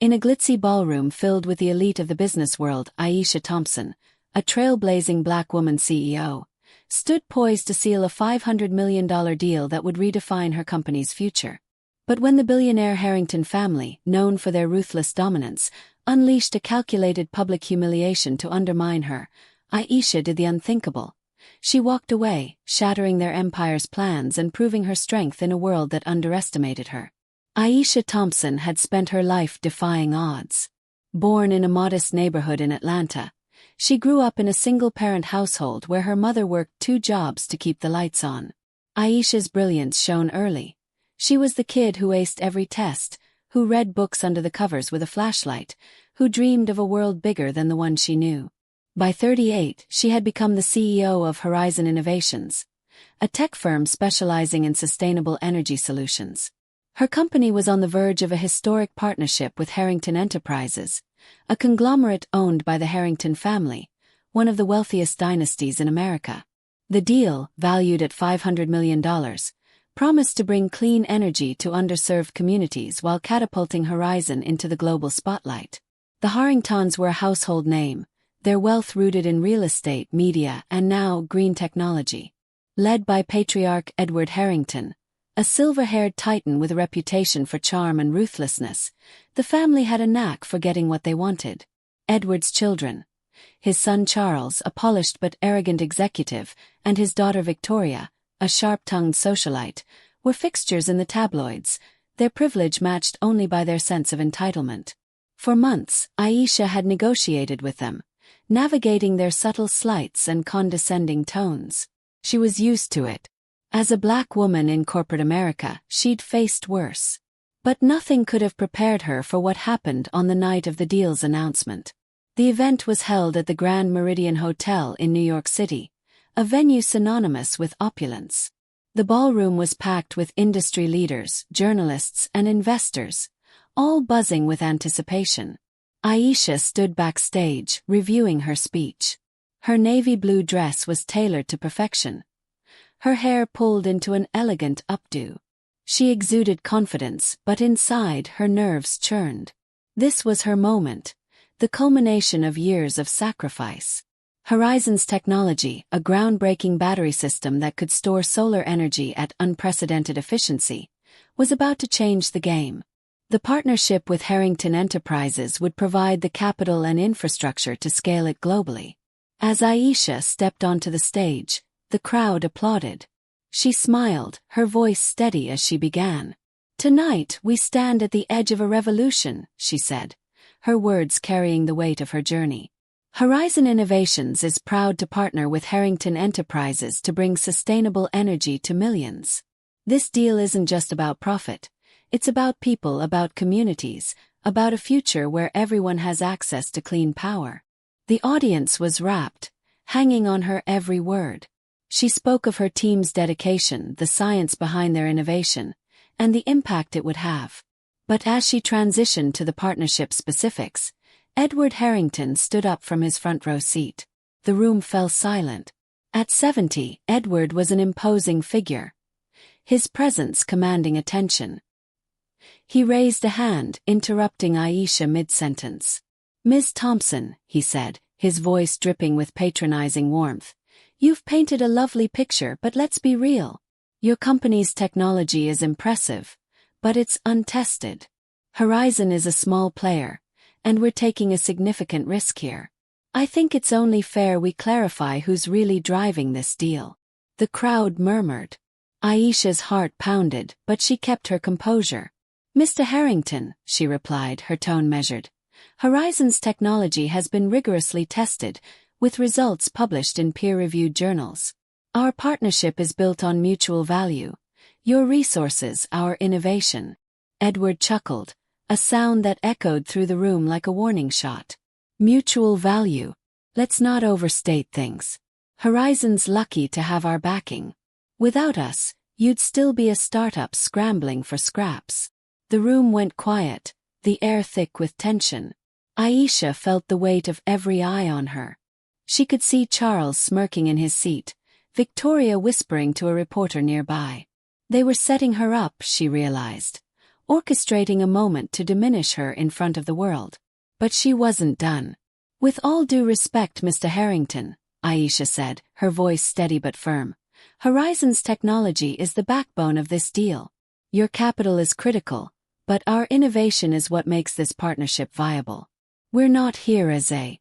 In a glitzy ballroom filled with the elite of the business world, Aisha Thompson, a trailblazing black woman CEO, stood poised to seal a $500 million deal that would redefine her company's future. But when the billionaire Harrington family, known for their ruthless dominance, unleashed a calculated public humiliation to undermine her, Aisha did the unthinkable. She walked away, shattering their empire's plans and proving her strength in a world that underestimated her. Aisha Thompson had spent her life defying odds. Born in a modest neighborhood in Atlanta, she grew up in a single-parent household where her mother worked 2 jobs to keep the lights on. Aisha's brilliance shone early. She was the kid who aced every test, who read books under the covers with a flashlight, who dreamed of a world bigger than the one she knew. By 38, she had become the CEO of Horizon Innovations, a tech firm specializing in sustainable energy solutions. Her company was on the verge of a historic partnership with Harrington Enterprises, a conglomerate owned by the Harrington family, one of the wealthiest dynasties in America. The deal, valued at $500 million, promised to bring clean energy to underserved communities while catapulting Horizon into the global spotlight. The Harringtons were a household name, their wealth rooted in real estate, media, and now green technology. Led by patriarch Edward Harrington, a silver-haired titan with a reputation for charm and ruthlessness, the family had a knack for getting what they wanted. Edward's children, his son Charles, a polished but arrogant executive, and his daughter Victoria, a sharp-tongued socialite, were fixtures in the tabloids, their privilege matched only by their sense of entitlement. For months, Aisha had negotiated with them, navigating their subtle slights and condescending tones. She was used to it. As a black woman in corporate America, she'd faced worse. But nothing could have prepared her for what happened on the night of the deal's announcement. The event was held at the Grand Meridian Hotel in New York City, a venue synonymous with opulence. The ballroom was packed with industry leaders, journalists, and investors, all buzzing with anticipation. Aisha stood backstage, reviewing her speech. Her navy blue dress was tailored to perfection, her hair pulled into an elegant updo. She exuded confidence, but inside her nerves churned. This was her moment, the culmination of years of sacrifice. Horizon's technology, a groundbreaking battery system that could store solar energy at unprecedented efficiency, was about to change the game. The partnership with Harrington Enterprises would provide the capital and infrastructure to scale it globally. As Aisha stepped onto the stage, the crowd applauded. She smiled, her voice steady as she began. "Tonight we stand at the edge of a revolution," she said, her words carrying the weight of her journey. Horizon Innovations is proud to partner with Harrington Enterprises to bring sustainable energy to millions. This deal isn't just about profit. It's about people, about communities, about a future where everyone has access to clean power. The audience was rapt, hanging on her every word. She spoke of her team's dedication, the science behind their innovation, and the impact it would have. But as she transitioned to the partnership specifics, Edward Harrington stood up from his front row seat. The room fell silent. At 70, Edward was an imposing figure, his presence commanding attention. He raised a hand, interrupting Aisha mid-sentence. "Ms. Thompson," he said, his voice dripping with patronizing warmth, "you've painted a lovely picture, but let's be real. Your company's technology is impressive, but it's untested. Horizon is a small player, and we're taking a significant risk here. I think it's only fair we clarify who's really driving this deal." The crowd murmured. Aisha's heart pounded, but she kept her composure. "Mr. Harrington," she replied, her tone measured, "Horizon's technology has been rigorously tested, with results published in peer-reviewed journals. Our partnership is built on mutual value. Your resources, our innovation." Edward chuckled, a sound that echoed through the room like a warning shot. "Mutual value. Let's not overstate things. Horizon's lucky to have our backing. Without us, you'd still be a startup scrambling for scraps." The room went quiet, the air thick with tension. Aisha felt the weight of every eye on her. She could see Charles smirking in his seat, Victoria whispering to a reporter nearby. They were setting her up, she realized. orchestrating a moment to diminish her in front of the world. But she wasn't done. "With all due respect, Mr. Harrington," Aisha said, her voice steady but firm, "Horizon's technology is the backbone of this deal. Your capital is critical, but our innovation is what makes this partnership viable. We're not here as a